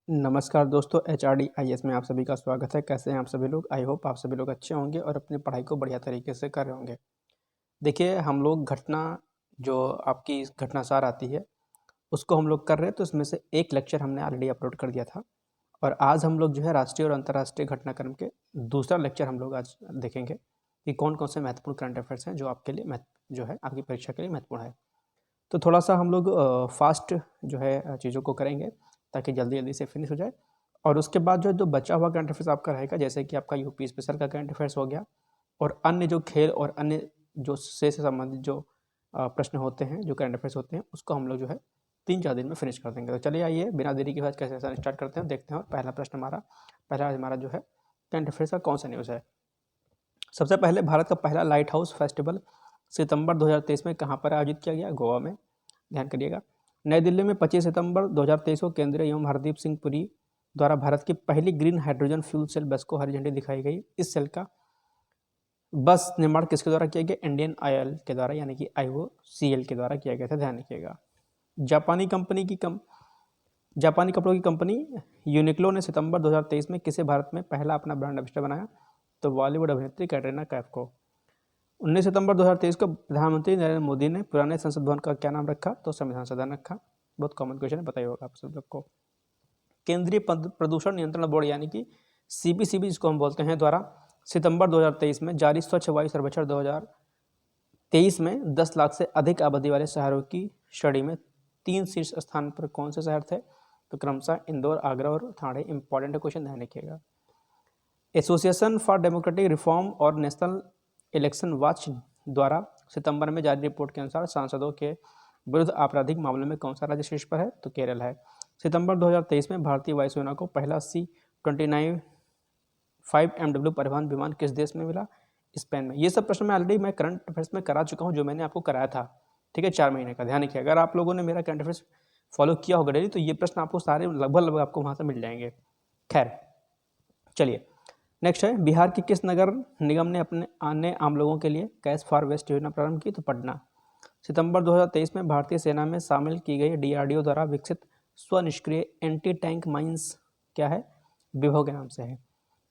नमस्कार दोस्तों, HRD IAS में आप सभी का स्वागत है। कैसे हैं आप सभी लोग? आई होप आप सभी लोग अच्छे होंगे और अपनी पढ़ाई को बढ़िया तरीके से कर रहे होंगे। देखिए, हम लोग घटना जो आपकी घटनासार आती है, उसको हम लोग कर रहे हैं। तो इसमें से एक लेक्चर हमने ऑलरेडी अपलोड कर दिया था और आज हम लोग जो है राष्ट्रीय और अंतर्राष्ट्रीय घटनाक्रम के दूसरा लेक्चर हम लोग आज देखेंगे कि कौन-कौन से महत्वपूर्ण करंट अफेयर्स हैं जो आपके लिए जो है आपकी परीक्षा के लिए महत्वपूर्ण है। तो थोड़ा-सा हम लोग फास्ट जो है चीज़ों को करेंगे ताकि जल्दी-जल्दी से फिनिश हो जाए और उसके बाद जो बचा हुआ करंट अफेयर्स आपका रहेगा, जैसे कि आपका यूपी स्पेशल का करंट अफेयर्स हो गया और अन्य जो खेल और अन्य जो से संबंधित जो प्रश्न होते हैं, जो करंट अफेयर्स होते हैं, उसको हम लोग जो है 3-4 दिन में फिनिश कर देंगे। तो चलिए आइए बिना देरी के बाद कैसे स्टार्ट करते हैं, देखते हैं। और पहला हमारा जो है करंट अफेयर्स का कौन सा न्यूज़ है। सबसे पहले, भारत का पहला लाइट हाउस फेस्टिवल सितंबर 2023 में कहाँ पर आयोजित किया गया? गोवा में। ध्यान करिएगा। नई दिल्ली में 25 सितंबर 2023 को केंद्रीय एवं हरदीप सिंह पुरी द्वारा भारत की पहली ग्रीन हाइड्रोजन फ्यूल सेल बस को हरी झंडी दिखाई गई। इस सेल का बस निर्माण किसके द्वारा किया गया? इंडियन ऑयल के द्वारा, यानी कि IOCL के द्वारा किया गया था। ध्यान रखिएगा। जापानी कपड़ों की कंपनी यूनिक्लो ने सितंबर 2023 में किसे भारत में पहला अपना ब्रांड एम्बेसडर बनाया? तो बॉलीवुड अभिनेत्री कैटरीना कैफ को। 19 सितंबर 2023 को प्रधानमंत्री नरेंद्र मोदी ने पुराने संसद भवन का क्या नाम रखा? तो संविधान सदन रखा। बहुत कॉमन क्वेश्चन है, पता ही होगा आप सब लोग को। केंद्रीय प्रदूषण नियंत्रण बोर्ड यानी कि CPCB जिसको हम बोलते हैं द्वारा सितंबर 2023 में जारी स्वच्छ वायु सर्वेक्षण 2023 में 10 लाख से अधिक आबादी वाले शहरों की श्रेणी में 3 शीर्ष स्थान पर कौन से शहर थे? तो क्रमशः इंदौर, आगरा और ठाणे। इंपॉर्टेंट क्वेश्चन, ध्यान रखिएगा। एसोसिएशन फॉर डेमोक्रेटिक रिफॉर्म और नेशनल इलेक्शन वॉच द्वारा सितंबर में जारी रिपोर्ट के अनुसार सांसदों के विरुद्ध आपराधिक मामलों में कौन सा राज्य शीर्ष पर है? तो केरल है। सितंबर 2023 में भारतीय वायुसेना को पहला C-29 5MW परिवहन विमान किस देश में मिला? स्पेन में। ये सब प्रश्न मैं करंट अफेयर्स में करा चुका हूँ, जो मैंने आपको कराया था, ठीक है, 4 महीने का। ध्यान रखिए, अगर आप लोगों ने मेरा करंट अफेयर्स फॉलो किया होगा डेली, तो ये प्रश्न आपको सारे लगभग आपको वहाँ से मिल जाएंगे। खैर, चलिए नेक्स्ट है, बिहार के किस नगर निगम ने अपने आने आम लोगों के लिए कैश फॉर वेस्ट योजना प्रारंभ की? तो पटना। सितंबर 2023 में भारतीय सेना में शामिल की गई DRDO द्वारा विकसित स्वनिष्क्रिय एंटी टैंक माइंस क्या है? विभव के नाम से है।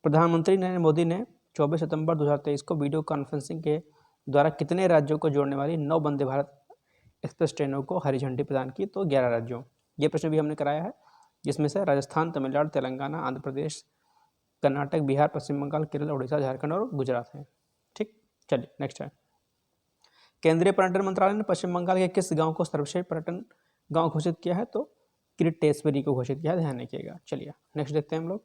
प्रधानमंत्री नरेंद्र मोदी ने 24 सितंबर 2023 को वीडियो कॉन्फ्रेंसिंग के द्वारा कितने राज्यों को जोड़ने वाली 9 वंदे भारत एक्सप्रेस ट्रेनों को हरी झंडी प्रदान की? तो 11 राज्यों। ये प्रश्न भी हमने कराया है, जिसमें से राजस्थान, तमिलनाडु, तेलंगाना, आंध्र प्रदेश, कर्नाटक, बिहार, पश्चिम बंगाल, केरल, उड़ीसा, झारखंड और गुजरात है। ठीक, चलिए नेक्स्ट है। केंद्रीय पर्यटन मंत्रालय ने पश्चिम बंगाल के किस गांव को सर्वश्रेष्ठ पर्यटन गांव घोषित किया है? तो किरटेश्वरी को घोषित किया है। ध्यान रखिएगा। चलिए नेक्स्ट देखते हैं हम लोग।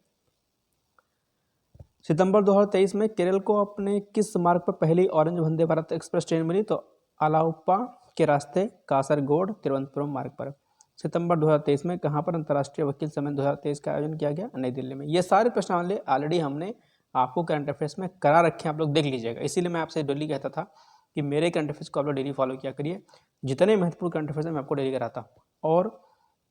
सितंबर 2023 में केरल को अपने किस मार्ग पर पहली orange Vande Bharat express train मिली? तो अलाउप्पा के रास्ते कासरगोड तिरुवनंतपुरम मार्ग पर। सितंबर 2023 में कहाँ पर अंतर्राष्ट्रीय वकील सम्मेलन 2023 का आयोजन किया गया? नई दिल्ली में। ये सारे प्रश्न ऑलरेडी हमने आपको करंट अफेयर्स में करा रखे हैं, आप लोग देख लीजिएगा। इसीलिए मैं आपसे डेली कहता था कि मेरे करंट अफेयर्स को आप लोग डेली फॉलो किया करिए। जितने महत्वपूर्ण करंट अफेयर्स मैं आपको डेली कराता हूँ। और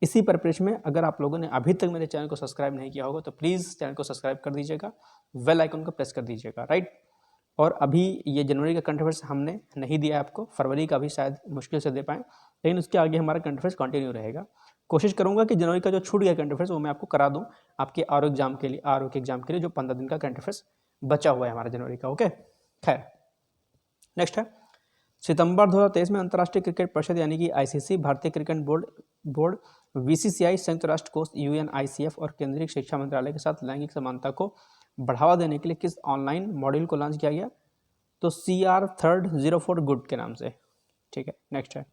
इसी परिप्रेक्ष्य में अगर आप लोगों ने अभी तक मेरे चैनल को सब्सक्राइब नहीं किया होगा तो प्लीज़ चैनल को सब्सक्राइब कर दीजिएगा, बेल आइकन को प्रेस कर दीजिएगा, राइट। और अभी ये जनवरी का करंट अफेयर्स हमने नहीं दिया आपको, फरवरी का भी शायद मुश्किल से दे पाएँ, लेकिन उसके आगे हमारा करंट अफेयर्स कंटिन्यू रहेगा। कोशिश करूंगा कि जनवरी का जो छूट गया करंट अफेयर्स वो मैं आपको करा दूं आपके आर एग्जाम के लिए, जो 15 दिन का करंट अफेयर्स बचा हुआ है हमारा जनवरी का। ओके, खैर नेक्स्ट है। सितंबर 2023 में अंतर्राष्ट्रीय क्रिकेट परिषद यानी कि ICC, भारतीय क्रिकेट बोर्ड BCCI, संयुक्त राष्ट्र कोष UNICEF और केंद्रीय शिक्षा मंत्रालय के साथ लैंगिक समानता को बढ़ावा देने के लिए किस ऑनलाइन मॉड्यूल को लॉन्च किया गया? तो CR304 गुड के नाम से। ठीक है, नेक्स्ट है।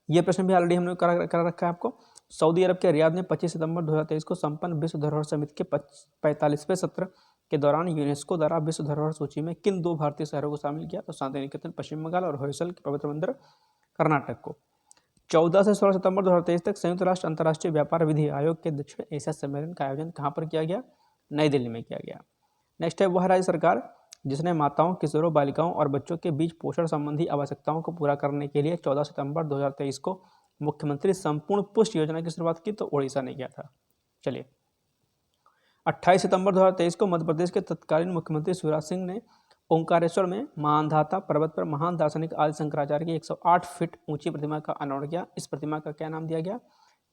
ये प्रश्न भी ऑलरेडी हमने करा रखा है आपको। सऊदी अरब के रियाद में 25 सितंबर 2023 को संपन्न विश्व धरोहर समिति के 45वें सत्र के दौरान यूनेस्को द्वारा विश्व धरोहर सूची में किन 2 भारतीय शहरों को शामिल किया? तो शांति निकेतन पश्चिम बंगाल और होयसल के पवित्र मंदिर कर्नाटक को। 14 से 16 सितंबर 2023 तक संयुक्त राष्ट्र अंतर्राष्ट्रीय व्यापार विधि आयोग के दक्षिण एशिया सम्मेलन का आयोजन कहाँ पर किया गया? नई दिल्ली में किया गया। नेक्स्ट है, वह राज्य सरकार जिसने माताओं, किशोरों, बालिकाओं और बच्चों के बीच पोषण संबंधी आवश्यकताओं को पूरा करने के लिए 14 सितंबर 2023 को मुख्यमंत्री संपूर्ण पुष्टि योजना की शुरुआत की? तो ओडिशा ने किया था। चलिए, 28 सितंबर 2023 को मध्य प्रदेश के तत्कालीन मुख्यमंत्री शिवराज सिंह ने ओंकारेश्वर में मानधाता पर्वत पर महान दार्शनिक आदि शंकराचार्य की 108 फीट ऊंची प्रतिमा का अनावरण किया। इस प्रतिमा का क्या नाम दिया गया?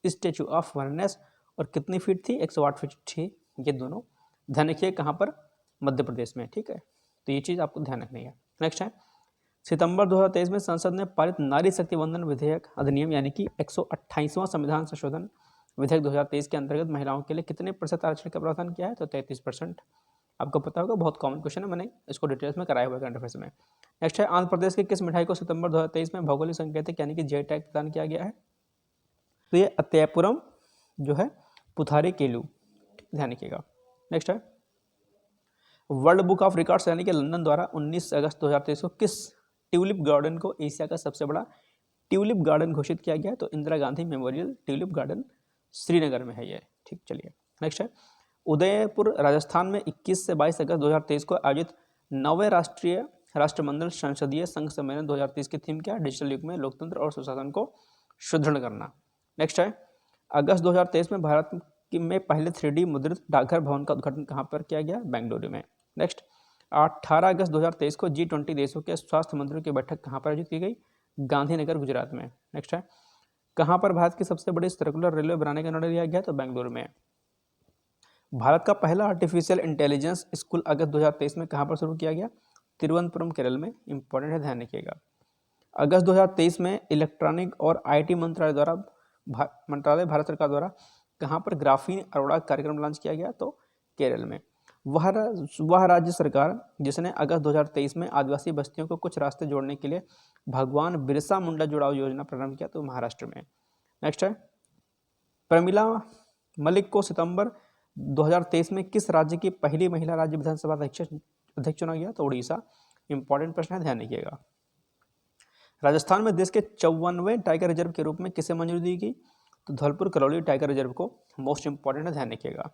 Statue of oneness. और कितनी फीट थी, 108 फीट थी। ये दोनों ध्यान रखिए, कहाँ पर, मध्य प्रदेश में, ठीक है। तो ये चीज़ आपको ध्यान रखनी है। नेक्स्ट है, सितंबर 2023 में संसद ने पारित नारी शक्ति वंदन विधेयक अधिनियम यानी कि 128वां संविधान संशोधन विधेयक 2023 के अंतर्गत महिलाओं के लिए कितने प्रतिशत आरक्षण का प्रावधान किया है, तो 33%। आपको पता होगा, बहुत कॉमन क्वेश्चन है, मैंने इसको डिटेल्स में कराया हुआ है करंट अफेयर्स में। नेक्स्ट है, आंध्र प्रदेश की किस मिठाई को सितंबर 2023 में भौगोलिक संकेतक यानी कि जे टैग प्रदान किया गया है, तो ये अत्ययपुरम जो है पुथारी केलू, ध्यान रखिएगा। नेक्स्ट है, वर्ल्ड बुक ऑफ रिकॉर्ड्स यानी कि लंदन द्वारा 19 अगस्त 2023 को किस ट्यूलिप गार्डन को एशिया का सबसे बड़ा ट्यूलिप गार्डन घोषित किया गया है, तो Indira Gandhi memorial tulip garden Srinagar में है ये, ठीक। चलिए नेक्स्ट है, उदयपुर राजस्थान में 21 से 22 अगस्त 2023 को आयोजित 9वें राष्ट्रीय राष्ट्रमंडल संसदीय संघ सम्मेलन 2023 की थीम क्या है, डिजिटल युग में लोकतंत्र और सुशासन को सुदृढ़ करना। नेक्स्ट है, अगस्त 2023 में भारत में पहले 3D मुद्रित डाकघर भवन का उद्घाटन कहाँ पर किया गया, बेंगलुरु में। नेक्स्ट, 18 अगस्त 2023 को G20 देशों के स्वास्थ्य मंत्रियों की बैठक कहाँ पर आयोजित की गई, गांधीनगर, गुजरात में। नेक्स्ट है, कहाँ पर भारत की सबसे बड़ी सर्कुलर रेलवे बनाने का निर्णय लिया गया, तो बेंगलुरु में। भारत का पहला आर्टिफिशियल इंटेलिजेंस स्कूल अगस्त 2023 में कहाँ पर शुरू किया गया, तिरुवनंतपुरम, केरल में। इंपॉर्टेंट है, ध्यान रखिएगा। अगस्त 2023 में इलेक्ट्रॉनिक और IT मंत्रालय द्वारा भारत सरकार द्वारा कहाँ पर ग्राफीन अरोड़ा कार्यक्रम लॉन्च किया गया, तो केरल में। वह राज्य सरकार जिसने अगस्त 2023 में आदिवासी बस्तियों को कुछ रास्ते जोड़ने के लिए भगवान बिरसा मुंडा जुड़ाव योजना प्रारंभ किया, तो महाराष्ट्र में। नेक्स्ट है, प्रमिला मलिक को सितंबर 2023 में किस राज्य की पहली महिला राज्य विधानसभा अध्यक्ष चुना गया, तो उड़ीसा। इंपॉर्टेंट प्रश्न है, ध्यान रखिएगा। राजस्थान में देश के 54वें टाइगर रिजर्व के रूप में किसे मंजूरी दी गई, तो धौलपुर करौली टाइगर रिजर्व को। मोस्ट इंपॉर्टेंट है, ध्यान रखिएगा।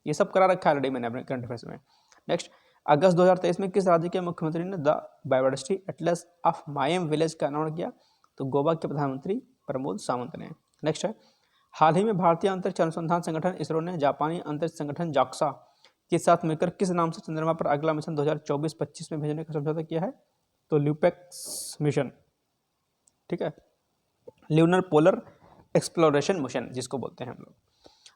ये सब करा रखा है ऑलरेडी मैंने अपने करंट अफेयर्स में। नेक्स्ट, अगस्त 2023 में किस राज्य के मुख्यमंत्री ने the biodiversity Atlas of मायम village का अनावरण किया, तो गोवा के प्रधानमंत्री प्रमोद सावंत ने। नेक्स्ट है, हाल ही में भारतीय अंतरिक्ष अनुसंधान संगठन इसरो ने जापानी अंतरिक्ष संगठन जाक्सा के साथ मिलकर किस नाम से चंद्रमा पर अगला मिशन 2024-25 में भेजने का समझौता किया है, तो ल्यूपेक्स मिशन, ठीक है, ल्यूनर पोलर एक्सप्लोरेशन मिशन जिसको बोलते हैं हम लोग।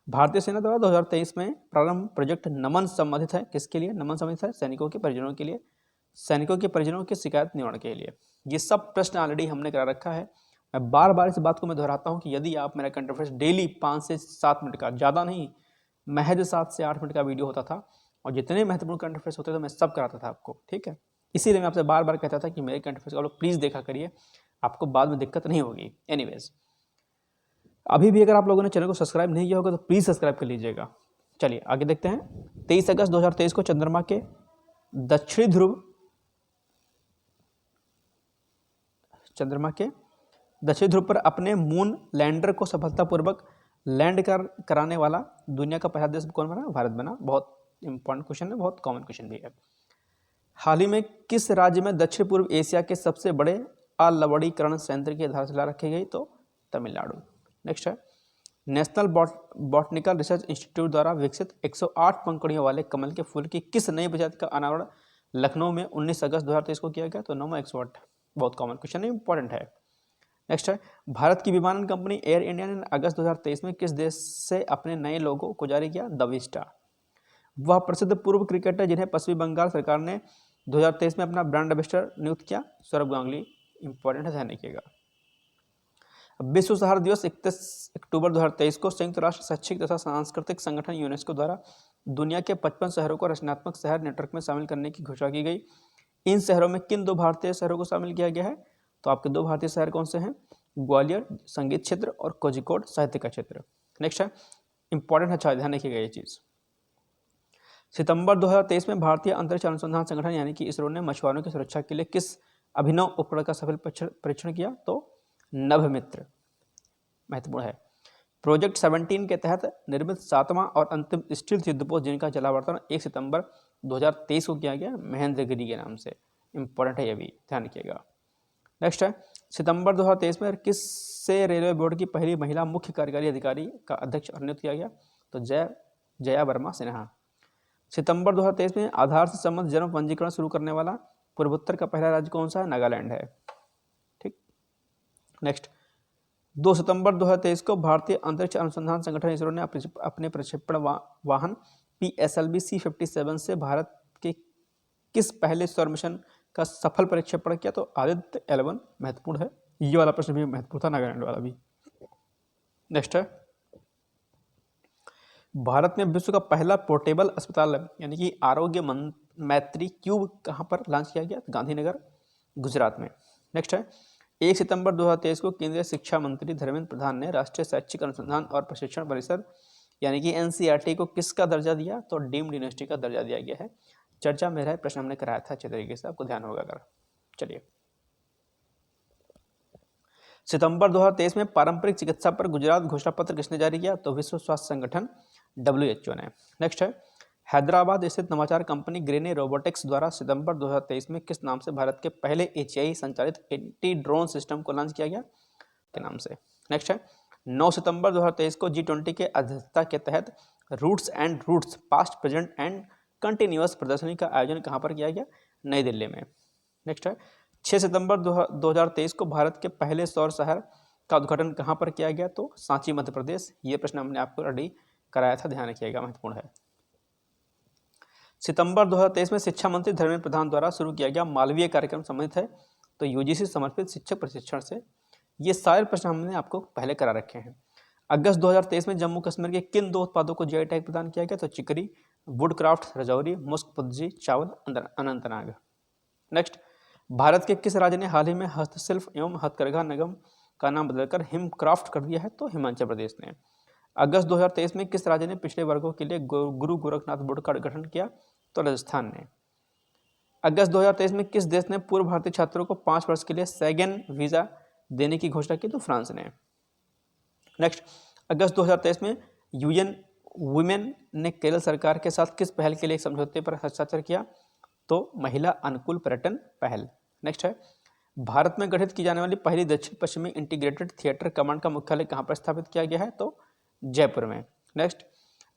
भारतीय सेना द्वारा 2023 में प्रारंभ प्रोजेक्ट नमन संबंधित है, किसके लिए नमन संबंधित है, सैनिकों के परिजनों के लिए, सैनिकों के परिजनों की शिकायत निवारण के लिए। ये सब प्रश्न ऑलरेडी हमने करा रखा है। मैं बार बार इस बात को मैं दोहराता हूँ कि यदि आप मेरा करंट अफेयर्स डेली 5 से 7 मिनट का, ज़्यादा नहीं, महज 7 से 8 मिनट का वीडियो होता था, और जितने महत्वपूर्ण करंट अफेयर्स होते थे मैं सब कराता था आपको, ठीक है। इसीलिए मैं आपसे बार बार कहता था कि मेरे करंट अफेयर्स आप लोग प्लीज़ देखा करिए, आपको बाद में दिक्कत नहीं होगी। एनीवेज, अभी भी अगर आप लोगों ने चैनल को सब्सक्राइब नहीं किया होगा तो प्लीज़ सब्सक्राइब कर लीजिएगा। चलिए आगे देखते हैं। 23 अगस्त 2023 को चंद्रमा के दक्षिणी ध्रुव पर अपने मून लैंडर को सफलतापूर्वक लैंड कराने वाला दुनिया का पहला देश कौन बना, भारत बना। बहुत इंपॉर्टेंट क्वेश्चन है, बहुत कॉमन क्वेश्चन भी है। हाल ही में किस राज्य में दक्षिण पूर्व एशिया के सबसे बड़े अलवणीकरण संयंत्र की आधारशिला रखी गई, तो तमिलनाडु। नेक्स्ट है, नेशनल बॉटनिकल रिसर्च इंस्टीट्यूट द्वारा विकसित 108 पंखुड़ियों वाले कमल के फूल की किस नई प्रजाति का अनावरण लखनऊ में 19 अगस्त 2023 को किया गया, तो नमो 108। बहुत कॉमन क्वेश्चन है, इंपॉर्टेंट है। नेक्स्ट है, भारत की विमानन कंपनी एयर इंडिया ने अगस्त 2023 में किस देश से अपने नए लोगो को जारी किया, द विस्टा। वह प्रसिद्ध पूर्व क्रिकेटर जिन्हें पश्चिमी बंगाल सरकार ने 2023 में अपना ब्रांड एम्बेसडर नियुक्त किया, सौरभ गांगुली। इंपॉर्टेंट है, ध्यान रखिएगा। विश्व सहारा दिवस 31 अक्टूबर 2023 को संयुक्त राष्ट्र शैक्षिक तथा सांस्कृतिक संगठन यूनेस्को द्वारा दुनिया के 55 शहरों को रचनात्मक शहर नेटवर्क में शामिल करने की घोषणा की गई। इन शहरों में किन 2 भारतीय शहरों को शामिल किया गया है, तो आपके 2 भारतीय शहर कौन से हैं, ग्वालियर संगीत क्षेत्र और कोझिकोड साहित्य का क्षेत्र। नेक्स्ट है, इंपॉर्टेंट है, अच्छा ध्यान रखिएगा ये चीज़। सितंबर 2023 में भारतीय अंतरिक्ष अनुसंधान संगठन यानी कि इसरो ने मछुआरों की सुरक्षा के लिए किस अभिनव उपकरण का सफल परीक्षण किया, तो नभमित्र। महत्वपूर्ण है। प्रोजेक्ट 17 के तहत निर्मित 7वां और अंतिम स्टील युद्धपोत जिनका जलावर्तन 1 सितंबर 2023 को किया गया महेंद्रगिरी के नाम से। इंपॉर्टेंट है, ये भी ध्यान रखिएगा। नेक्स्ट है, सितंबर 2023 में किससे रेलवे बोर्ड की पहली महिला मुख्य कार्यकारी अधिकारी का अध्यक्ष नियुक्त किया गया, तो जया वर्मा सिन्हा। सितंबर 2023 में आधार से संबंधित जन्म पंजीकरण शुरू करने वाला पूर्वोत्तर का पहला राज्य कौन सा है, नागालैंड है, ठीक। नेक्स्ट, 2 सितंबर 2023 को भारतीय अंतरिक्ष अनुसंधान संगठन इसरो ने अपने प्रक्षेपण वाहन PSLV C57 से भारत के किस पहले सौर मिशन का सफल प्रक्षेपण किया? तो आदित्य L1 महत्वपूर्ण है, ये वाला प्रश्न भी महत्वपूर्ण था, नागालैंड वाला भी। नेक्स्ट है, भारत में विश्व का पहला पोर्टेबल अस्पताल यानी कि आरोग्य मैत्री क्यूब कहाँ पर लॉन्च किया गया? गांधीनगर, गुजरात में। नेक्स्ट है, 1 सितंबर 2023 को केंद्रीय शिक्षा मंत्री धर्मेंद्र प्रधान ने राष्ट्रीय शैक्षिक अनुसंधान और प्रशिक्षण परिषद यानी कि NCERT को किसका दर्जा दिया? तो डीम्ड यूनिवर्सिटी का दर्जा दिया गया है। चर्चा में रहा प्रश्न हमने कराया था अच्छे तरीके से, आपको ध्यान होगा अगर। चलिए, सितंबर 2023 में पारंपरिक चिकित्सा पर गुजरात घोषणा पत्र किसने जारी किया? तो विश्व स्वास्थ्य संगठन WHO ने। नेक्स्ट है, हैदराबाद स्थित नवाचार कंपनी ग्रेने रोबोटिक्स द्वारा सितंबर 2023 में किस नाम से भारत के पहले HAI संचालित एंटी ड्रोन सिस्टम को लॉन्च किया गया? के नाम से। नेक्स्ट है, 9 सितंबर 2023 को G20 के अध्यक्षता के तहत roots and roots past present and continuous प्रदर्शनी का आयोजन कहाँ पर किया गया? नई दिल्ली में। नेक्स्ट है, 6 सितंबर 2023 को भारत के पहले सौर शहर का उद्घाटन कहाँ पर किया गया? तो सांची, मध्य प्रदेश। ये प्रश्न हमने आपको ऑलरेडी कराया था, ध्यान रखिएगा, महत्वपूर्ण है। सितंबर 2023 में शिक्षा मंत्री धर्मेंद्र प्रधान द्वारा शुरू किया गया मालवीय कार्यक्रम संबंधित है? तो UGC समर्पित शिक्षक प्रशिक्षण से। ये सारे प्रश्न हमने आपको पहले करा रखे हैं। अगस्त 2023 में जम्मू कश्मीर के किन 2 उत्पादों को GI टैग प्रदान किया गया? तो चिकरी, वुडक्राफ्ट रजौरी, मुस्क पुज्जी चावल अनंतनाग। नेक्स्ट, भारत के किस राज्य ने हाल ही में हस्तशिल्प एवं हथकरघा निगम का नाम बदलकर हिमक्राफ्ट कर दिया है? तो हिमाचल प्रदेश ने। अगस्त 2023 में किस राज्य ने पिछड़े वर्गों के लिए गुरु गोरखनाथ बोर्ड का गठन किया? तो राजस्थान ने। अगस्त 2023 में किस देश ने पूर्व भारतीय छात्रों को 5 वर्ष के लिए शेंगेन वीजा देने की घोषणा की? तो फ्रांस ने। नेक्स्ट, अगस्त 2023 में UN वुमेन ने केरल सरकार के साथ किस पहल के लिए समझौते पर हस्ताक्षर किया? तो महिला अनुकूल पर्यटन पहल। नेक्स्ट है, भारत में गठित की जाने वाली पहली दक्षिण पश्चिमी इंटीग्रेटेड थिएटर कमांड का मुख्यालय कहाँ पर स्थापित किया गया है? तो जयपुर में। नेक्स्ट,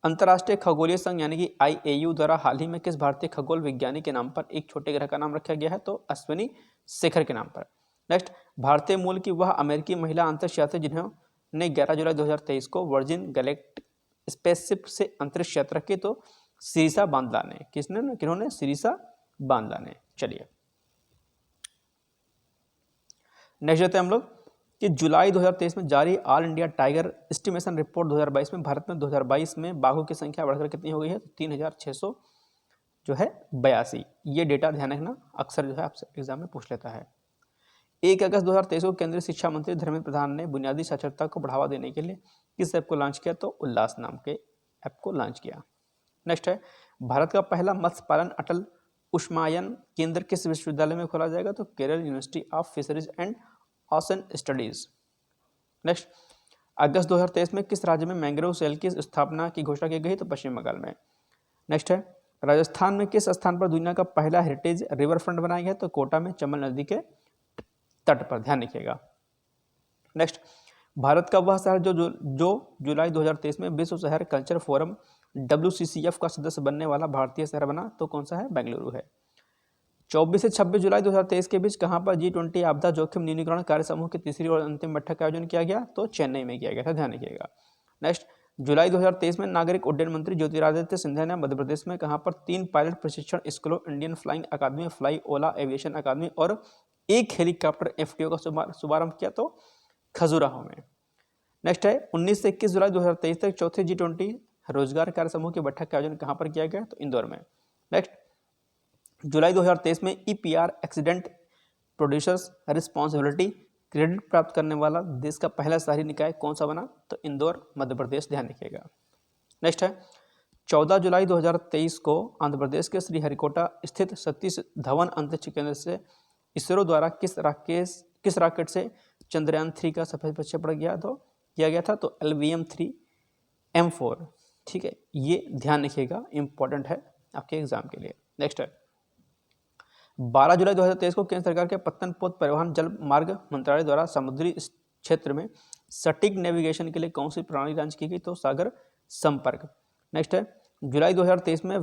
अंतर्राष्ट्रीय खगोलीय संघ यानी कि IAU द्वारा हाल ही में किस भारतीय खगोल विज्ञानी के नाम पर एक छोटे ग्रह का नाम रखा गया है? तो अश्विनी शेखर के नाम पर। नेक्स्ट, भारतीय मूल की वह अमेरिकी महिला अंतरिक्ष यात्री जिन्होंने 11 जुलाई 2023 को वर्जिन गैलेक्टिक स्पेसशिप से अंतरिक्ष यात्रा की? तो सिरिसा बांदला ने। किन्होंने? सिरिसा बांदला ने। चलिए, नेक्स्ट जाते हैं हम लोग कि जुलाई 2023 में जारी all India tiger estimation report 2022 में भारत में 2022 में बाघों की संख्या बढ़कर कितनी हो गई है? तो 3600 जो है 82। ये डेटा ध्यान रखना, अक्सर जो है आपसे एग्जाम में पूछ लेता है। 1 अगस्त 2023 को केंद्रीय शिक्षा मंत्री धर्मेंद्र प्रधान ने बुनियादी साक्षरता को बढ़ावा देने के लिए किस ऐप को लॉन्च किया? तो उल्लास नाम के ऐप को लॉन्च किया। नेक्स्ट है, भारत का पहला मत्स्य पालन अटल उष्मायन केंद्र किस विश्वविद्यालय में खोला जाएगा? तो Kerala university of fisheries and ocean studies. Next, अगस्त 2023 में किस राज्य में मैंग्रोव सेल की स्थापना की घोषणा की गई? तो पश्चिम बंगाल में। नेक्स्ट है, राजस्थान में किस स्थान पर दुनिया का पहला हेरिटेज रिवर फ्रंट बनाया गया? तो कोटा में चंबल नदी के तट पर, ध्यान रखिएगा। नेक्स्ट, भारत का वह शहर जो जुलाई 2023 में विश्व शहर कल्चर फोरम WCCF का सदस्य बनने वाला भारतीय शहर बना? तो कौन सा है? बेंगलुरु है। 24 से 26 जुलाई 2023 के बीच कहां पर G20 आपदा जोखिम न्यूनीकरण कार्य समूह की तीसरी और अंतिम बैठक का आयोजन किया गया? तो चेन्नई में किया गया था, ध्यान रखिएगा। नेक्स्ट, जुलाई 2023 में नागरिक उड्डयन मंत्री ज्योतिरादित्य सिंधिया ने मध्य प्रदेश में कहां पर 3 पायलट प्रशिक्षण स्कूलों, इंडियन फ्लाइंग अकादमी, फ्लाई ओला एविएशन अकादमी और 1 हेलीकॉप्टर FTO का शुभारंभ किया? तो खजुराहो में। नेक्स्ट है, 19 से 21 जुलाई 2023 तक चौथे G20 रोजगार कार्य समूह की बैठक का आयोजन कहां पर किया गया? तो इंदौर में। नेक्स्ट, जुलाई 2023 में EPR accident producers responsibility credit प्राप्त करने वाला देश का पहला शहरी निकाय कौन सा बना? तो इंदौर, मध्य प्रदेश, ध्यान रखिएगा। नेक्स्ट है, 14 जुलाई 2023 को आंध्र प्रदेश के श्रीहरिकोटा स्थित सतीश धवन अंतरिक्ष केंद्र से इसरो द्वारा किस रॉकेट से चंद्रयान 3 का सफल प्रक्षेपण किया गया था? तो LVM-3M4। ठीक है, ये ध्यान रखिएगा, इंपॉर्टेंट है आपके एग्जाम के लिए। नेक्स्ट है, 12 जुलाई 2023 को केंद्र सरकार के पत्तन पोत परिवहन जल मार्ग मंत्रालय द्वारा समुद्री क्षेत्र में सटीक नेविगेशन के लिए कौन सी प्रणाली लॉन्च की गई? तो सागर संपर्क। नेक्स्ट है, जुलाई 2023 में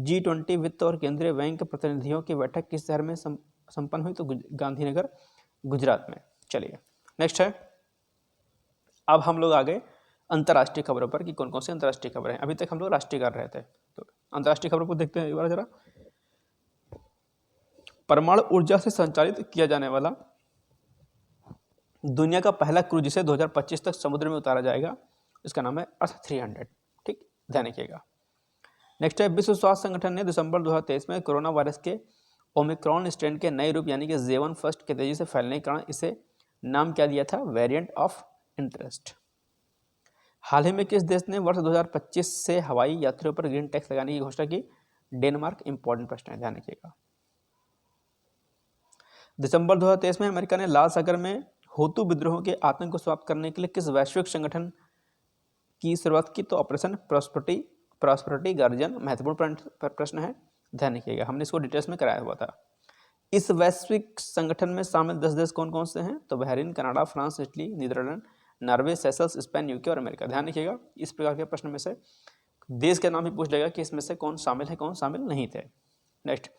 G20 वित्त और केंद्रीय बैंक प्रतिनिधियों की बैठक किस शहर में संपन्न हुई? तो गांधीनगर, गुजरात में। चलिए, नेक्स्ट है, अब हम लोग आ गए अंतर्राष्ट्रीय खबरों पर कि कौन कौन सी अंतर्राष्ट्रीय खबरें हैं। अभी तक हम लोग राष्ट्रीय कर रहे थे, तो अंतर्राष्ट्रीय खबरों को देखते हैं एक बार जरा। परमाणु ऊर्जा से संचालित किया जाने वाला दुनिया का पहला क्रूज जिसे 2025 तक समुद्र में उतारा जाएगा, इसका नाम है अर्थ 300। ठीक, ध्यान रखिएगा। नेक्स्ट है, विश्व स्वास्थ्य संगठन ने दिसंबर 2023 में कोरोना वायरस के ओमिक्रॉन स्ट्रेन के नए रूप यानी कि J1 फर्स्ट के तेजी से फैलने के कारण इसे नाम क्या दिया था, वेरिएंट ऑफ इंटरेस्ट। हाल ही में किस देश ने वर्ष 2025 से हवाई यात्रियों पर ग्रीन टैक्स लगाने की घोषणा की, डेनमार्क। इंपॉर्टेंट प्रश्न है, ध्यान रखिएगा। दिसंबर 2023 में अमेरिका ने लाल सागर में हुतू विद्रोह के आतंक को समाप्त करने के लिए किस वैश्विक संगठन की शुरुआत की, तो ऑपरेशन प्रॉस्पेरिटी गार्जियन। महत्वपूर्ण प्रश्न है, ध्यान रखिएगा, हमने इसको डिटेल्स में कराया हुआ था। इस वैश्विक संगठन में शामिल 10 देश कौन कौन से हैं, तो Bahrain, Canada, France, Italy, Netherland, Norway, Seychelles, Spain, UK और अमेरिका। ध्यान रखिएगा, इस प्रकार के प्रश्न में से देश के नाम ही पूछ लेगा कि इसमें से कौन शामिल है, कौन शामिल नहीं थे। नेक्स्ट,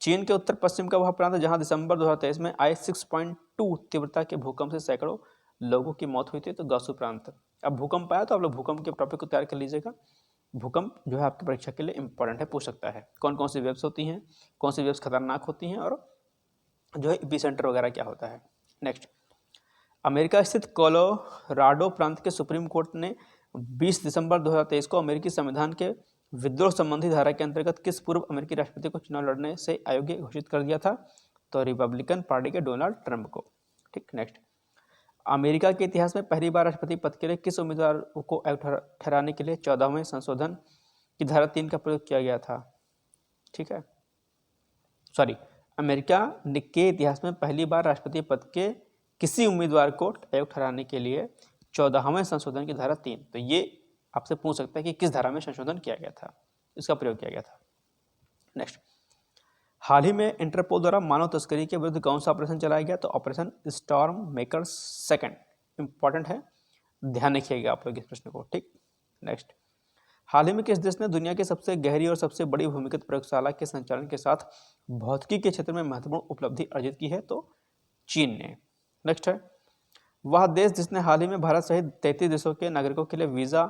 चीन के उत्तर पश्चिम का वह प्रांत जहां दिसंबर 2023 में आए 6.2 तीव्रता के भूकंप से सैकड़ों लोगों की मौत हुई थी, तो गासू प्रांत। अब भूकंप आया तो आप लोग भूकंप के टॉपिक को तैयार कर लीजिएगा। भूकंप जो है आपकी परीक्षा के लिए इंपॉर्टेंट है, पूछ सकता है कौन कौन सी वेव्स होती हैं, कौन सी वेव्स खतरनाक होती हैं, और जो है एपिसेंटर वगैरह क्या होता है। नेक्स्ट, अमेरिका स्थित कोलोराडो प्रांत के सुप्रीम कोर्ट ने 20 दिसंबर 2023 को अमेरिकी संविधान के विद्रोह संबंधी धारा के अंतर्गत किस पूर्व अमेरिकी राष्ट्रपति को चुनाव लड़ने से अयोग्य घोषित कर दिया था, तो रिपब्लिकन पार्टी के डोनाल्ड ट्रंप को। ठीक, नेक्स्ट, अमेरिका के इतिहास में पहली बार राष्ट्रपति पद के लिए किस उम्मीदवार को अयोग्य ठहराने के लिए 14वें संशोधन की धारा 3 का प्रयोग किया गया था। ठीक है, सॉरी, अमेरिका के इतिहास में पहली बार राष्ट्रपति पद के किसी उम्मीदवार को अयोग्य ठहराने के लिए 14वें संशोधन की धारा 3, तो ये आपसे पूछ सकता है कि किस धारा में संशोधन किया गया था, इसका प्रयोग किया गया था। नेक्स्ट, हाल ही में इंटरपोल द्वारा मानव तस्करी के विरुद्ध कौन सा ऑपरेशन चलाया गया, तो operation storm maker second. Important है, ध्यान रखिएगा आप लोग इस प्रश्न को। ठीक, नेक्स्ट, हाल ही में किस देश ने दुनिया की सबसे गहरी और सबसे बड़ी भूमिगत प्रयोगशाला के संचालन के साथ भौतिकी के क्षेत्र में महत्वपूर्ण उपलब्धि अर्जित की है, तो चीन ने। नेक्स्ट है, वह देश जिसने हाल ही में भारत सहित 33 देशों के नागरिकों के लिए वीजा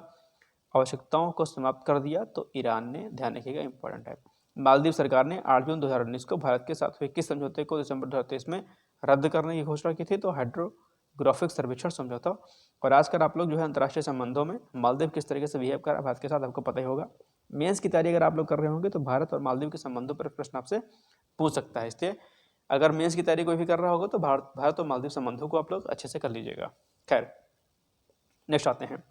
आवश्यकताओं को समाप्त कर दिया, तो ईरान ने। ध्यान रखिएगा, इंपॉर्टेंट है। मालदीव सरकार ने 8 जून 2019 को भारत के साथ हुए किस समझौते को दिसंबर 2023 में रद्द करने की घोषणा की थी, तो हाइड्रोग्राफिक सर्वेक्षण समझौता। और आजकल आप लोग जो है अंतर्राष्ट्रीय संबंधों में मालदीव किस तरीके से बिहेव कर रहा है भारत के साथ, आपको पता ही होगा। मेंस की तैयारी अगर आप लोग कर रहे होंगे तो भारत और मालदीव के संबंधों पर प्रश्न आपसे पूछ सकता है, इसलिए अगर मेंस की तैयारी कोई भी कर रहा होगा तो भारत और मालदीव संबंधों को आप लोग अच्छे से कर लीजिएगा। खैर, नेक्स्ट आते हैं,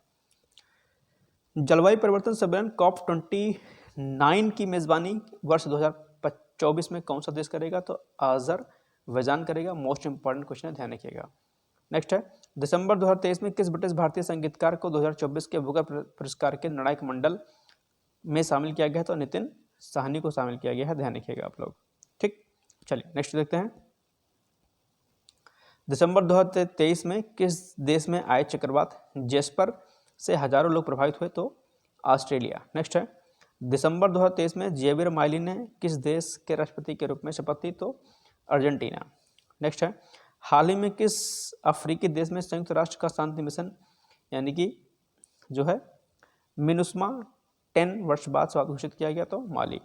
जलवायु परिवर्तन सम्मेलन COP29 की मेजबानी वर्ष 2024 में कौन सा देश करेगा, तो अज़रबैजान करेगा। मोस्ट इंपॉर्टेंट क्वेश्चन है, ध्यान रखिएगा। नेक्स्ट है, दिसंबर 2023 में किस ब्रिटिश भारतीय संगीतकार को 2024 के बुकर पुरस्कार के निर्णायक मंडल में शामिल किया गया, तो नितिन साहनी को शामिल किया गया है, ध्यान रखिएगा आप लोग। ठीक, चलिए नेक्स्ट देखते हैं, दिसंबर 2023 में किस देश में आए चक्रवात जेस्पर से हजारों लोग प्रभावित हुए, तो ऑस्ट्रेलिया। नेक्स्ट है, दिसंबर 2023 में जेवियर माइलिन ने किस देश के राष्ट्रपति के रूप में शपथ ली, तो अर्जेंटीना। नेक्स्ट है, हाल ही में किस अफ्रीकी देश में संयुक्त राष्ट्र का शांति मिशन यानी कि जो है मिनुस्मा 10 वर्ष बाद स्वागत घोषित किया गया, तो माली।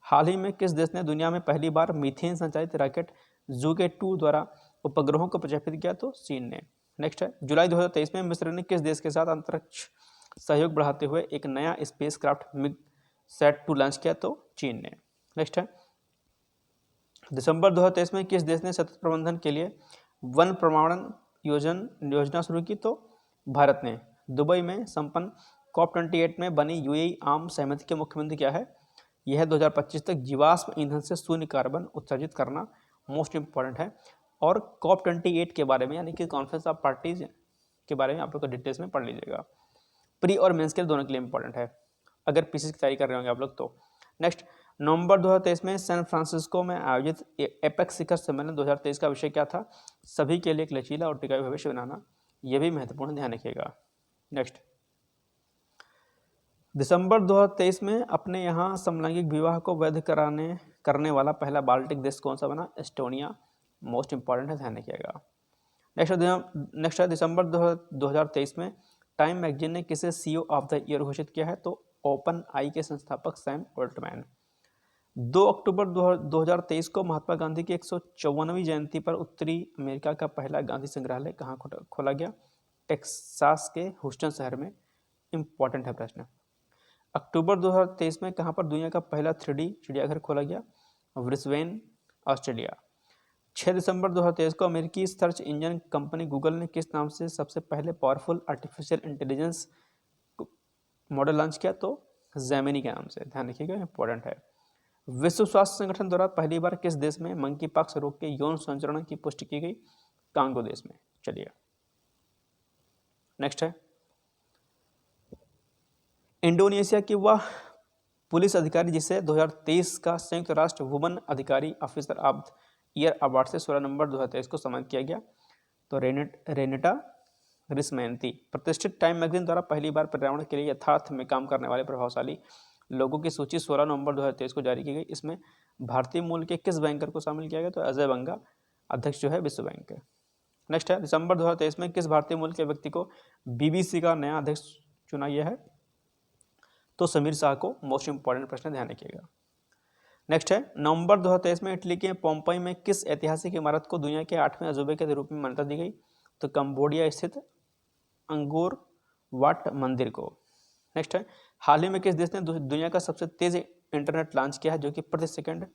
हाल ही में किस देश ने दुनिया में पहली बार मीथेन संचालित रॉकेट जूके 2 द्वारा उपग्रहों को प्रक्षेपित किया, तो चीन ने। नेक्स्ट है, जुलाई 2023 में मिस्र ने किस देश के साथ अंतरिक्ष सहयोग बढ़ाते हुए एक नया स्पेस क्राफ्ट MiG-SAT-2 लॉन्च किया, तो चीन ने। नेक्स्ट है, दिसंबर 2023 में किस देश ने सतत प्रबंधन के लिए वन प्रमाणन योजना शुरू की, तो भारत ने। दुबई में संपन्न COP28 में बनी UAE आम सहमति के मुख्य बिंदु क्या है, यह 2025 तक जीवाश्म ईंधन से शून्य कार्बन उत्सर्जित करना। मोस्ट इंपॉर्टेंट है, और COP28 के बारे में यानी कि कॉन्फ्रेंस ऑफ पार्टीज के बारे में आप लोग को डिटेल्स में पढ़ लीजिएगा। प्री और मेंस के दोनों के लिए इंपॉर्टेंट है, अगर पीसी की तैयारी कर रहे होंगे आप लोग तो। नेक्स्ट, नवंबर 2023 में सैन फ्रांसिस्को में आयोजित एपेक्स शिखर सम्मेलन 2023 का विषय क्या था, सभी के लिए एक लचीला और टिकाऊ भविष्य बनाना। यह भी महत्वपूर्ण, ध्यान रखिएगा। नेक्स्ट, दिसंबर 2023 में अपने यहाँ समलैंगिक विवाह को वैध करने वाला पहला बाल्टिक देश कौन सा बना, एस्टोनिया। मोस्ट इंपॉर्टेंट है, ध्यान रखिएगा। नेक्स्ट है दिसंबर 2023 में टाइम मैगजीन ने किसे CEO ऑफ द ईयर घोषित किया है? तो ओपन आई के संस्थापक सैम ऑल्टमैन। 2 अक्टूबर 2023 को महात्मा गांधी की 154वीं जयंती पर उत्तरी अमेरिका का पहला गांधी संग्रहालय कहाँ खोला गया? टेक्सास के ह्यूस्टन शहर में। इंपॉर्टेंट है प्रश्न। अक्टूबर 2023 में कहाँ पर दुनिया का पहला 3D चिड़ियाघर खोला गया? Brisbane, Australia. 6 दिसंबर 2023 को अमेरिकी सर्च इंजन कंपनी गूगल ने किस नाम से सबसे पहले powerful artificial intelligence model launch किया? तो जेमिनी के नाम से। ध्यान रखिएगा, इंपॉर्टेंट है। विश्व स्वास्थ्य संगठन द्वारा पहली बार किस देश में मंकी पॉक्स रोग के यौन संचरण की पुष्टि की गई? कांगो देश में। चलिए नेक्स्ट है इंडोनेशिया की वह पुलिस अधिकारी जिसे 2023 का संयुक्त राष्ट्र वुमन अधिकारी officer of the year award से 16 नवंबर 2023 को सम्मानित किया गया? तो रेनेटा रिस्मैंती। प्रतिष्ठित टाइम मैगजीन द्वारा पहली बार पर्यावरण के लिए यथार्थ में काम करने वाले प्रभावशाली लोगों की सूची 16 नवंबर 2023 को जारी की गई। इसमें भारतीय मूल के किस बैंकर को शामिल किया गया? तो अजय बंगा, अध्यक्ष जो है विश्व बैंक के। नेक्स्ट है दिसंबर 2023 में किस भारतीय मूल के व्यक्ति को BBC का नया अध्यक्ष चुना गया है? तो समीर शाह को। मोस्ट इंपॉर्टेंट प्रश्न, ध्यान रखिएगा। नेक्स्ट है नवंबर 2023 में इटली के पोम्पई में किस ऐतिहासिक इमारत को दुनिया के 8वें अजूबे के रूप में मान्यता दी गई? तो कंबोडिया स्थित अंगोर वाट मंदिर को। नेक्स्ट है हाल ही में किस देश ने दुनिया का सबसे तेज इंटरनेट लॉन्च किया है जो कि प्रति सेकंड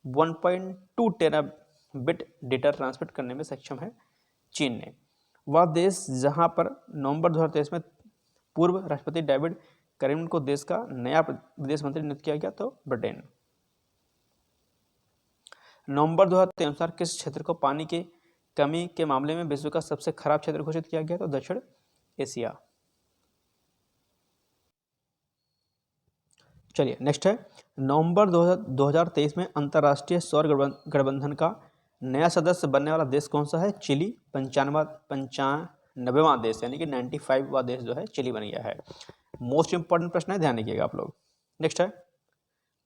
1.2 टेराबिट डेटा ट्रांसमिट करने में सक्षम है? चीन ने। वह देश जहां पर नवंबर 2023 में पूर्व राष्ट्रपति डेविड कैमरन को देश का नया विदेश मंत्री नियुक्त किया गया? तो ब्रिटेन। नवंबर 2023 अनुसार किस क्षेत्र को पानी की कमी के मामले में विश्व का सबसे खराब क्षेत्र घोषित किया गया? तो दक्षिण एशिया। चलिए नेक्स्ट है नवंबर 2023 में अंतर्राष्ट्रीय सौर गठबंधन का नया सदस्य बनने वाला देश कौन सा है? चिली। 95वां देश यानी कि 95वां देश जो है चिली बन गया है। मोस्ट इंपॉर्टेंट प्रश्न है, ध्यान रखिएगा आप लोग। नेक्स्ट है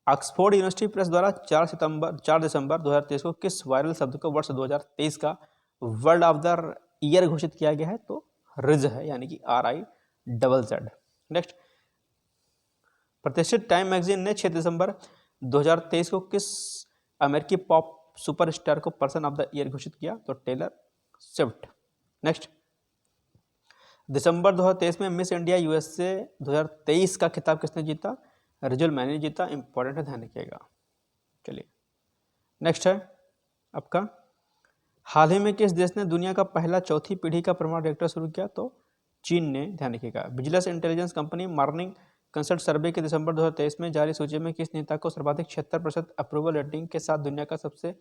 ऑक्सफोर्ड यूनिवर्सिटी प्रेस द्वारा 4 दिसंबर 2023 को किस वायरल शब्द को वर्ष 2023 का वर्ड ऑफ द ईयर घोषित किया गया है? तो रिज है यानी कि RIZZ। नेक्स्ट प्रतिष्ठित टाइम मैगजीन ने 6 दिसंबर 2023 को किस अमेरिकी पॉप सुपरस्टार को पर्सन ऑफ द ईयर घोषित किया? तो टेलर स्विफ्ट। नेक्स्ट दिसंबर 2023 में मिस इंडिया USA 2023 का खिताब किसने जीता? रिजुल मैनी ने जीता। इंपॉर्टेंट है, ध्यान रखिएगा। चलिए नेक्स्ट है आपका हाल ही में किस देश ने दुनिया का पहला चौथी पीढ़ी का परमाणु रिएक्टर शुरू किया? तो चीन ने। ध्यान रखिएगा। Business intelligence company Morning Consult survey के दिसंबर 2023 में जारी सूची में किस नेता को सर्वाधिक 76% अप्रूवल रेटिंग के साथ दुनिया का सबसे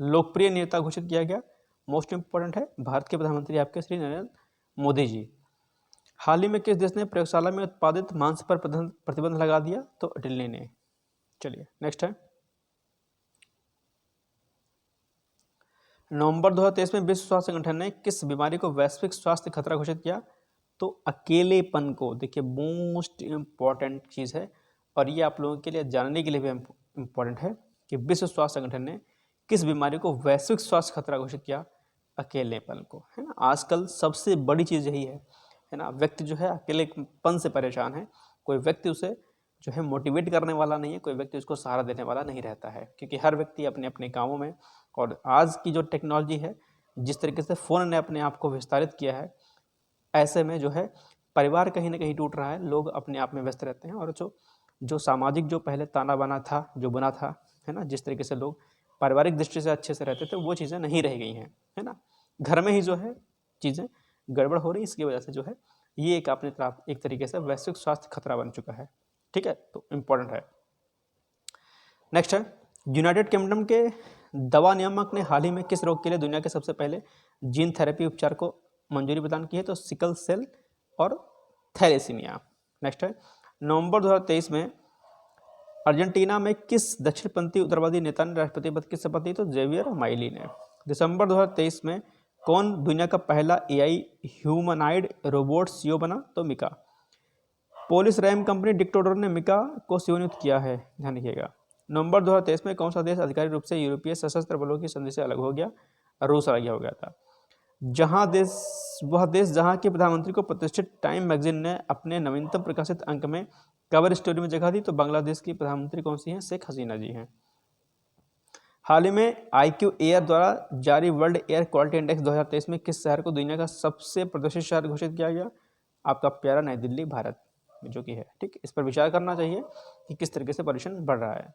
लोकप्रिय नेता घोषित किया गया? मोस्ट इंपॉर्टेंट है भारत के प्रधानमंत्री आपके श्री नरेंद्र मोदी जी। हाल ही में किस देश ने प्रयोगशाला में उत्पादित मांस पर प्रतिबंध लगा दिया? तो इटली ने। चलिए नेक्स्ट है नवंबर 2023 में विश्व स्वास्थ्य संगठन ने किस बीमारी को वैश्विक स्वास्थ्य खतरा घोषित किया? तो अकेलेपन को। देखिए मोस्ट इंपॉर्टेंट चीज़ है और ये आप लोगों के लिए जानने के लिए भी इम्पॉर्टेंट है कि विश्व स्वास्थ्य संगठन ने किस बीमारी को वैश्विक स्वास्थ्य खतरा घोषित किया? अकेलेपन को, है ना। आजकल सबसे बड़ी चीज़ यही है ना। व्यक्ति जो है अकेलेपन से परेशान है, कोई व्यक्ति उसे जो है मोटिवेट करने वाला नहीं है, कोई व्यक्ति उसको सहारा देने वाला नहीं रहता है, क्योंकि हर व्यक्ति अपने अपने कामों में, और आज की जो टेक्नोलॉजी है, जिस तरीके से फ़ोन ने अपने आप को विस्तारित किया है, ऐसे में जो है परिवार कहीं ना कहीं टूट रहा है। लोग अपने आप में व्यस्त रहते हैं और जो सामाजिक जो पहले ताना बाना था, जो बना था, है ना, जिस तरीके से लोग पारिवारिक दृष्टि से अच्छे से रहते थे, वो चीज़ें नहीं रह गई हैं, है ना। घर में ही जो है चीज़ें गड़बड़ हो रही, इसकी वजह से जो है ये एक अपने तरफ एक तरीके से वैश्विक स्वास्थ्य खतरा बन चुका है। ठीक है, तो इम्पोर्टेंट है। नेक्स्ट है यूनाइटेड किंगडम के दवा नियामक ने हाल ही में किस रोग के लिए दुनिया के सबसे पहले जीन थेरेपी उपचार को मंजूरी प्रदान की है? तो सिकल सेल और थैलेसीमिया। नेक्स्ट है नवंबर 2023 में अर्जेंटीना में किस दक्षिणपंथी उग्रवादी नेता ने राष्ट्रपति पद की शपथ ली? तो जेवियर माइली ने। दिसंबर 2023 में कौन दुनिया का पहला AI ह्यूमनाइड रोबोट CEO बना? तो मिका। पोलिस रैम कंपनी डिक्टोडोर ने मिका को CEO नियुक्त किया है, ध्यान रखिएगा। नवंबर 2023 में कौन सा देश आधिकारिक रूप से यूरोपीय सशस्त्र बलों की संधि से अलग हो गया? रूस अलग हो गया था। वह देश जहां के प्रधानमंत्री को प्रतिष्ठित टाइम मैगजीन ने अपने नवीनतम प्रकाशित अंक में कवर स्टोरी में जगह दी, तो बांग्लादेश की प्रधानमंत्री कौन सी हैं? शेख हसीना जी हैं। हाल ही में IQ एयर द्वारा जारी वर्ल्ड एयर क्वालिटी इंडेक्स 2023 में किस शहर को दुनिया का सबसे प्रदूषित शहर घोषित किया गया? आपका प्यारा नई दिल्ली, भारत में जो कि है। ठीक, इस पर विचार करना चाहिए कि किस तरीके से पॉल्यूशन बढ़ रहा है।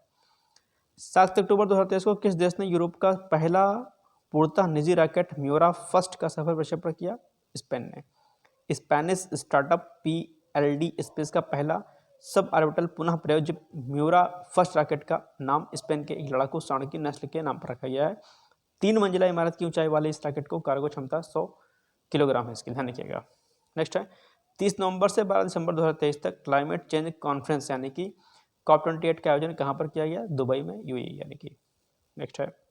7 अक्टूबर 2023 को किस देश ने यूरोप का पहला पूर्णतः निजी रॉकेट म्यूरा फर्स्ट का सफल प्रक्षेपण किया? स्पेन ने। स्पेनिश स्टार्टअप PLD स्पेस का पहला सब ऑर्बिटल पुनः प्रयोज्य म्यूरा फर्स्ट रॉकेट का नाम स्पेन के एक लड़ाकू सांड की नस्ल के नाम पर रखा गया है। 3 मंजिला इमारत की ऊंचाई वाले इस रॉकेट को कार्गो क्षमता 100 किलोग्राम है, इसकी ध्यान रखिएगा। नेक्स्ट है 30 नवंबर से 12 दिसंबर 2023 तक क्लाइमेट चेंज कॉन्फ्रेंस यानी कि COP28 का आयोजन कहाँ पर किया गया? दुबई में, UAE यानी कि। नेक्स्ट है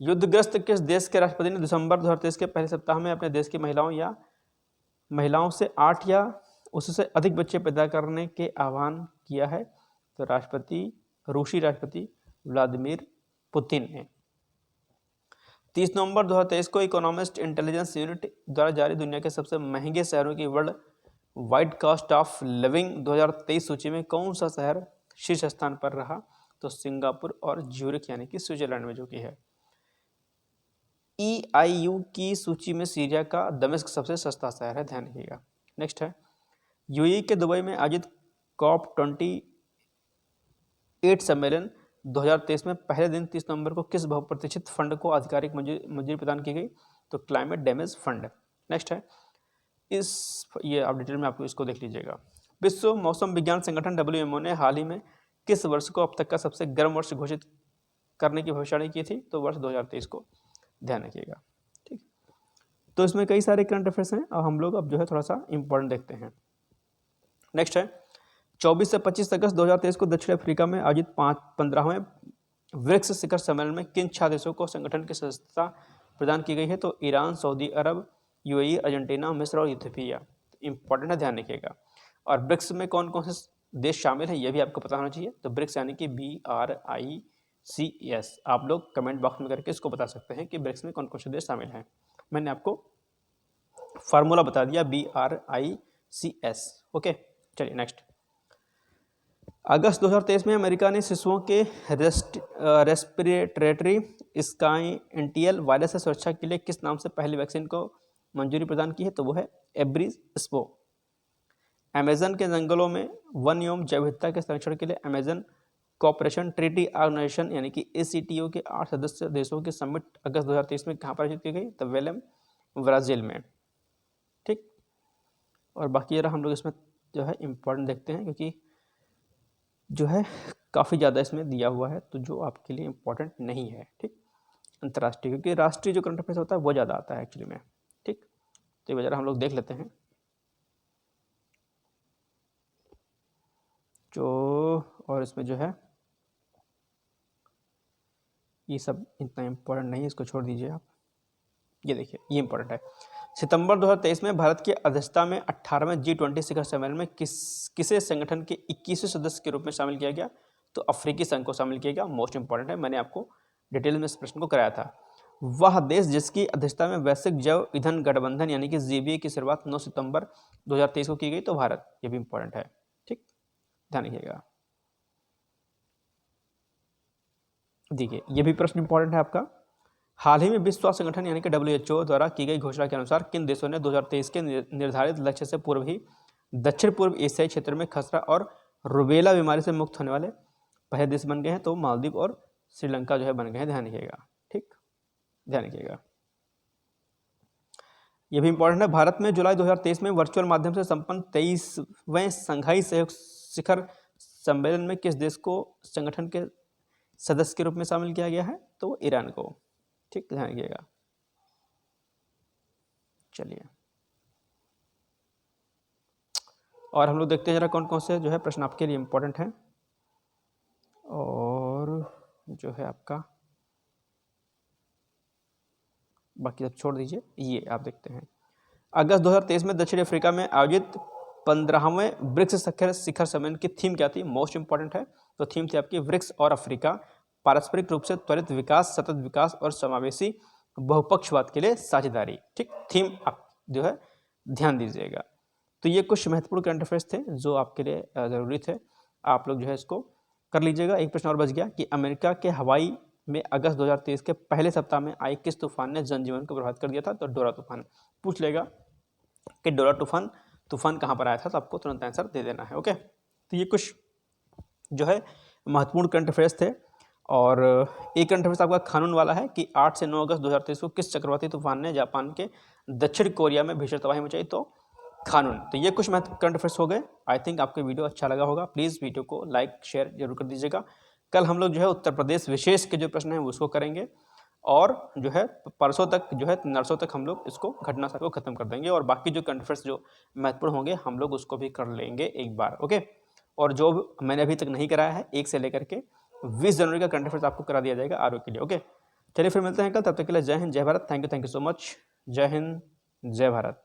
युद्धग्रस्त किस देश के राष्ट्रपति ने दिसंबर 2023 के पहले सप्ताह में अपने देश की महिलाओं से 8 या उससे अधिक बच्चे पैदा करने के आह्वान किया है? तो रूसी राष्ट्रपति व्लादिमीर पुतिन ने। 30 नवंबर 2023 को इकोनॉमिस्ट इंटेलिजेंस यूनिट द्वारा जारी दुनिया के सबसे महंगे शहरों की world wide cost of living 2023 सूची में कौन सा शहर शीर्ष स्थान पर रहा? तो सिंगापुर और ज्यूरिख यानी कि स्विट्जरलैंड में जो कि है। EIU की सूची में सीरिया का दमिश्क सबसे सस्ता शहर है, ध्यान रखिएगा। नेक्स्ट है UAE के दुबई में आयोजित COP28 सम्मेलन 2023 में पहले दिन 30 नवंबर को किस बहुप्रतीक्षित फंड को आधिकारिक मंजूरी प्रदान की गई? तो क्लाइमेट डैमेज फंड। नेक्स्ट है ये आप डिटेल में आपको इसको देख लीजिएगा। विश्व मौसम विज्ञान संगठन WMO ने हाल ही में किस वर्ष को अब तक का सबसे गर्म वर्ष घोषित करने की भविष्यवाणी की थी? तो वर्ष 2023 को, ध्यान रखिएगा। ठीक, तो इसमें कई सारे करंट अफेयर्स हैं और हम लोग अब जो है थोड़ा सा इंपॉर्टेंट देखते हैं। नेक्स्ट है 24 से 25 अगस्त 2023 को दक्षिण अफ्रीका में आयोजित 15वें ब्रिक्स शिखर सम्मेलन में किन 6 देशों को संगठन की सदस्यता प्रदान की गई है? तो ईरान, सऊदी अरब, UAE, अर्जेंटीना, मिस्र और इथियोपिया। इंपॉर्टेंट है, ध्यान रखिएगा। और ब्रिक्स में कौन कौन से देश शामिल है यह भी आपको पता होना चाहिए। तो ब्रिक्स यानी कि BRICS। आप लोग कमेंट बॉक्स में करके इसको बता सकते हैं कि ब्रिक्स में कौन कौन से देश शामिल हैं। मैंने आपको फार्मूला बता दिया BRICS। ओके, चलिए नेक्स्ट। अगस्त 2023 में अमेरिका ने शिशुओं के रेस्पिरेटरी स्काइंटियल वायरस से सुरक्षा के लिए किस नाम से पहली वैक्सीन को मंजूरी प्रदान की है? तो वो है एब्रिस्पो। अमेजन के जंगलों में वन एवं जैव विविधता के संरक्षण के लिए अमेजन कोऑपरेशन ट्रीटी ऑर्गेनाइजेशन यानी कि ACTO के 8 सदस्य देशों की समिट अगस्त 2023 में कहाँ पर आयोजित की गई? तो बेलेम, ब्राज़ील में। ठीक, और बाकी जरा हम लोग इसमें जो है इम्पोर्टेंट देखते हैं क्योंकि जो है काफ़ी ज़्यादा इसमें दिया हुआ है तो जो आपके लिए इम्पोर्टेंट नहीं है। ठीक, अंतर्राष्ट्रीय, क्योंकि राष्ट्रीय जो करंट अफेयर्स होता है वो ज़्यादा आता है एक्चुअली में। ठीक, तो ये जरा हम लोग देख लेते हैं जो, और इसमें जो है ये सब इतना इम्पोर्टेंट नहीं है, इसको छोड़ दीजिए आप। ये देखिए, ये इम्पोर्टेंट है। सितंबर 2023 में भारत की अध्यक्षता में 18वें G20 शिखर सम्मेलन में किसे संगठन के 21वें सदस्य के रूप में शामिल किया गया? तो अफ्रीकी संघ को शामिल किया गया। मोस्ट इंपॉर्टेंट है, मैंने आपको डिटेल में इस प्रश्न को कराया था। वह देश जिसकी अध्यक्षता में वैश्विक जैव ईंधन गठबंधन यानी कि GBA की शुरुआत 9 सितंबर 2023 को की गई? तो भारत। ये भी इंपॉर्टेंट है। ठीक, ध्यान रखिएगा। देखिए, ये भी प्रश्न इंपॉर्टेंट है आपका। हाल ही में विश्व स्वास्थ्य संगठन यानी कि WHO द्वारा की गई घोषणा के अनुसार किन देशों ने 2023 के निर्धारित लक्ष्य से पूर्व ही दक्षिण पूर्व एशियाई क्षेत्र में खसरा और रुबेला बीमारी से मुक्त होने वाले पहले देश बन गए हैं? तो मालदीव और श्रीलंका जो है बन गए हैं। ध्यान रखिएगा। ठीक, ध्यान रखिएगा। यह भी इंपॉर्टेंट है। भारत में जुलाई 2023 में वर्चुअल माध्यम से संपन्न 23वें संघाई सहयोग शिखर सम्मेलन में किस देश को संगठन के सदस्य के रूप में शामिल किया गया है? तो ईरान को। ठीक, ध्यान रखिएगा। चलिए, और हम लोग देखते हैं जरा कौन कौन से जो है प्रश्न आपके लिए इंपॉर्टेंट हैं और जो है आपका बाकी सब छोड़ दीजिए। ये आप देखते हैं अगस्त 2023 में दक्षिण अफ्रीका में आयोजित 15वें ब्रिक्स शिखर सम्मेलन की थीम क्या थी? मोस्ट इंपॉर्टेंट है। तो थीम थी आपकी ब्रिक्स और अफ्रीका पारस्परिक रूप से त्वरित विकास, सतत विकास और समावेशी बहुपक्षवाद के लिए साझेदारी। ठीक, थीम आप जो है ध्यान दीजिएगा। तो ये कुछ महत्वपूर्ण करंट अफेयर्स थे जो आपके लिए ज़रूरी थे, आप लोग जो है इसको कर लीजिएगा। एक प्रश्न और बच गया कि अमेरिका के हवाई में अगस्त 2023 के पहले सप्ताह में आई किस तूफान ने जनजीवन को प्रभावित कर दिया था? तो डोरा तूफान पूछ लेगा कि डोरा तूफान कहाँ पर आया था, तो आपको तुरंत आंसर दे देना है। ओके, तो ये कुछ जो है महत्वपूर्ण करंट अफेयर्स थे। और एक करंट अफेयर्स आपका कानून वाला है कि 8 से 9 अगस्त 2023 को किस चक्रवाती तूफान ने जापान के दक्षिण कोरिया में भीषण तबाही मचाई? तो कानून। तो ये कुछ महत्वपूर्ण करंट अफेयर्स हो गए। आई थिंक आपको वीडियो अच्छा लगा होगा। प्लीज़ वीडियो को लाइक शेयर जरूर कर दीजिएगा। कल हम लोग जो है उत्तर प्रदेश विशेष के जो प्रश्न हैं उसको करेंगे, और जो है परसों तक जो है नरसों तक हम लोग इसको घटना को खत्म कर देंगे, और बाकी जो करंट अफेयर्स जो महत्वपूर्ण होंगे हम लोग उसको भी कर लेंगे एक बार। ओके, और जो मैंने अभी तक नहीं कराया है 1 से लेकर के 20 जनवरी का करंट अफेयर्स आपको करा दिया जाएगा आरओ के लिए। ओके, चलिए फिर मिलते हैं कल, तब तक के लिए जय हिंद जय Bharat. Thank you so much. जय हिंद जय भारत।